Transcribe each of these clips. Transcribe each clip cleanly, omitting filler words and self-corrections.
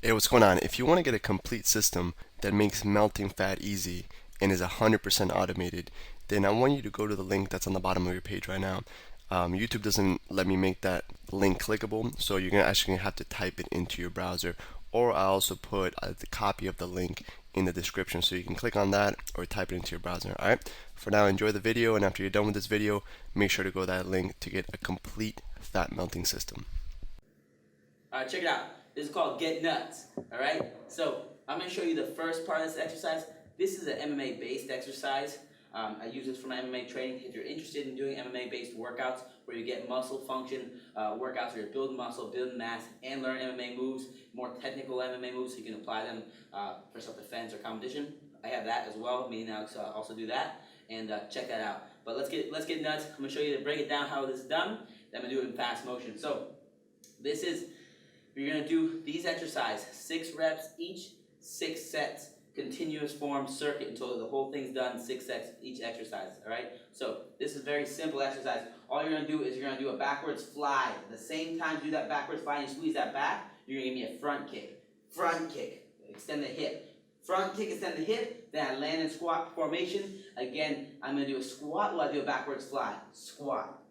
Hey, what's going on? If you want to get a complete system that makes melting fat easy and is 100% automated, then I want you to go to the link that's on the bottom of your page right now. YouTube doesn't let me make that link clickable, so you're actually gonna have to type it into your browser, or I also put the copy of the link in the description, so you can click on that or type it into your browser. All right. For now, enjoy the video, and after you're done with this video, make sure to go to that link to get a complete fat melting system. All right, check it out. This is called Get Nuts. All right. So I'm going to show you the first part of this exercise. This is an MMA-based exercise. I use this for my MMA training. If you're interested in doing MMA-based workouts where you get muscle function workouts where you're building muscle, building mass, and learn MMA moves, more technical MMA moves, so you can apply them for self-defense or competition. I have that as well. Me and Alex also do that, and check that out. But let's get nuts. I'm gonna show you to break it down how this is done. Then I'm gonna do it in fast motion. So this is. You're going to do these exercises, 6 reps each, 6 sets, continuous form circuit until the whole thing's done, 6 sets each exercise, all right? So this is a very simple exercise. All you're going to do is you're going to do a backwards fly. At the same time you do that backwards fly and you squeeze that back, you're going to give me a front kick, extend the hip. Front kick, extend the hip, then I land in squat formation. Again, I'm going to do a squat while I do a backwards fly, squat.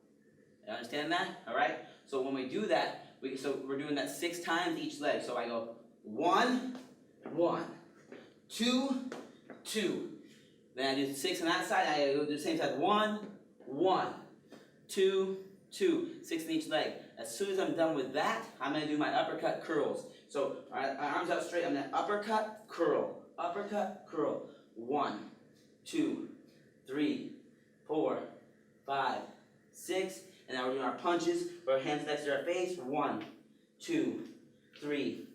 You understand that? All right? So when we do that, we're doing that 6 times each leg. So I go 1, 1, 2, 2. Then I do 6 on that side. I go do the same side. 1, 1, 2, 2. 6 in each leg. As soon as I'm done with that, I'm going to do my uppercut curls. So my arms out straight. I'm going to uppercut, curl. Uppercut, curl. 1, 2, 3, 4, 5, 6. And now we're doing our punches. With our hands next to our face. 1, 2, 3,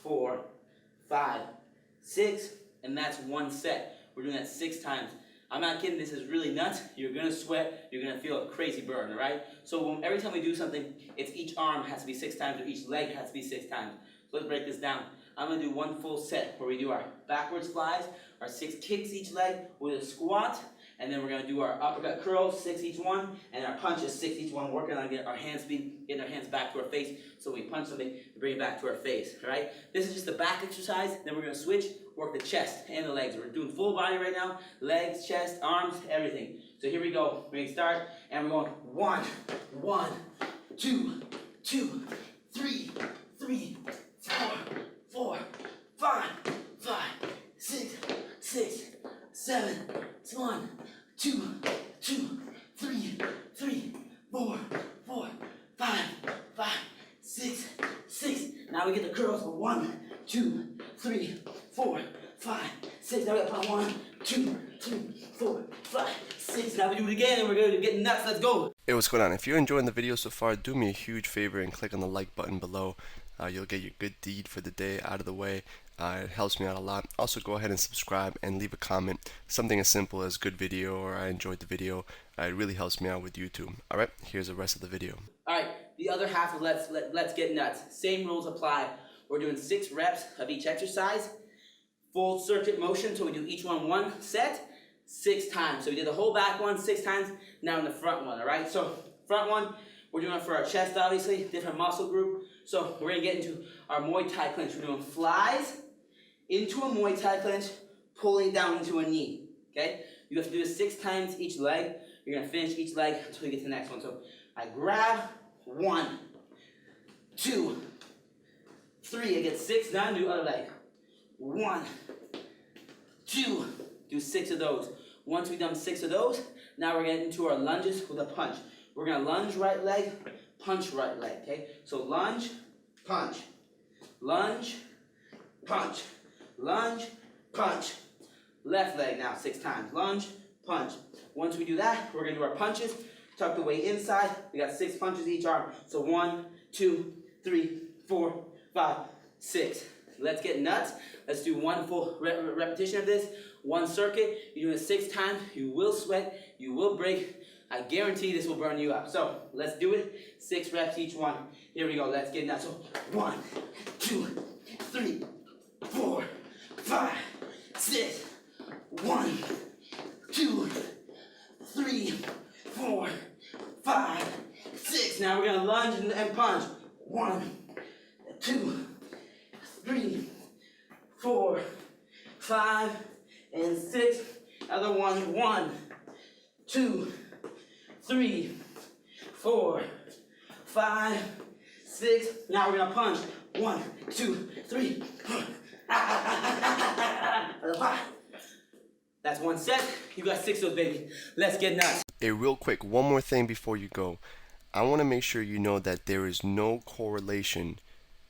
4, 5, 6. And that's 1 set. We're doing that 6 times. I'm not kidding. This is really nuts. You're going to sweat. You're going to feel a crazy burn, all right? So every time we do something, it's each arm has to be 6 times or each leg has to be 6 times. So let's break this down. I'm going to do 1 full set where we do our backwards flies, our 6 kicks each leg with a squat. And then we're going to do our uppercut curls, 6 each one, and our punches, 6 each one, working on getting our hands back to our face. So when we punch something, we bring it back to our face, right? This is just the back exercise. Then we're going to switch, work the chest and the legs. We're doing full body right now, legs, chest, arms, everything. So here we go. We're going to start, and we're going 1, 1, 2, 2, 3, 3, 4, 4, 5, 5, 6, 6, 7, 1, 2, 2, 3, 3, 4, 4, 5, 5, 6, 6. Now we get the curls for 1, 2, 3, 4, 5, 6. Now we got 1, 2, 3, 4, 5, 6. Now we do it again and we're going to get nuts. Let's go. Hey, what's going on? If you're enjoying the video so far, do me a huge favor and click on the like button below. You'll get your good deed for the day out of the way. It helps me out a lot. Also, go ahead and subscribe and leave a comment. Something as simple as good video or I enjoyed the video. It really helps me out with YouTube. Alright, here's the rest of the video. Alright, the other half of let's get nuts. Same rules apply. We're doing 6 reps of each exercise. Full circuit motion, so we do each one set 6 times. So we did the whole back one 6 times, now in the front one, alright? So front one, we're doing it for our chest obviously, different muscle group. So we're going to get into our Muay Thai clinch. We're doing flies into a Muay Thai clinch, pulling down into a knee, okay? You have to do this 6 times each leg. You're going to finish each leg until you get to the next one. So I grab 1, 2, 3, I get 6 done, do other leg. 1, 2, do 6 of those. Once we've done 6 of those, now we're getting into our lunges with a punch. We're going to lunge right leg, punch right leg, okay? So lunge, punch, lunge, punch, lunge, punch. Left leg now 6 times. Lunge, punch. Once we do that, we're going to do our punches. Tuck the weight inside. We got 6 punches each arm. So 1, 2, 3, 4, 5, 6. Let's get nuts. Let's do 1 full repetition of this. 1 circuit. You're doing it 6 times. You will sweat. You will break. I guarantee this will burn you up. So let's do it. 6 reps each one. Here we go. Let's get nuts. So 1, 2, 3, 4, 5, 6. 1, 2, 3, 4, 5, 6. Now we're going to lunge and punch. 1, 2, 3, 4, 5, and 6. Other one. 1, 2, 3, 4, 5, 6. Now we're gonna punch. 1, 2, 3. That's one set. You got 6 of those, baby. Let's get nuts. A real quick, one more thing before you go. I want to make sure you know that there is no correlation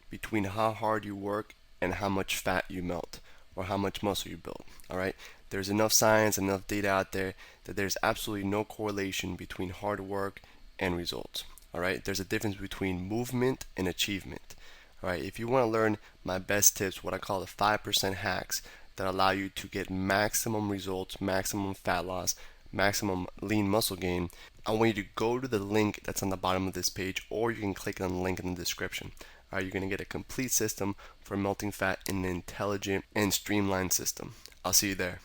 between how hard you work and how much fat you melt or how much muscle you build. All right? There's enough science, enough data out there that there's absolutely no correlation between hard work and results. All right? There's a difference between movement and achievement. All right? If you want to learn my best tips, what I call the 5% hacks that allow you to get maximum results, maximum fat loss, maximum lean muscle gain, I want you to go to the link that's on the bottom of this page, or you can click on the link in the description. All right, you're going to get a complete system for melting fat in an intelligent and streamlined system. I'll see you there.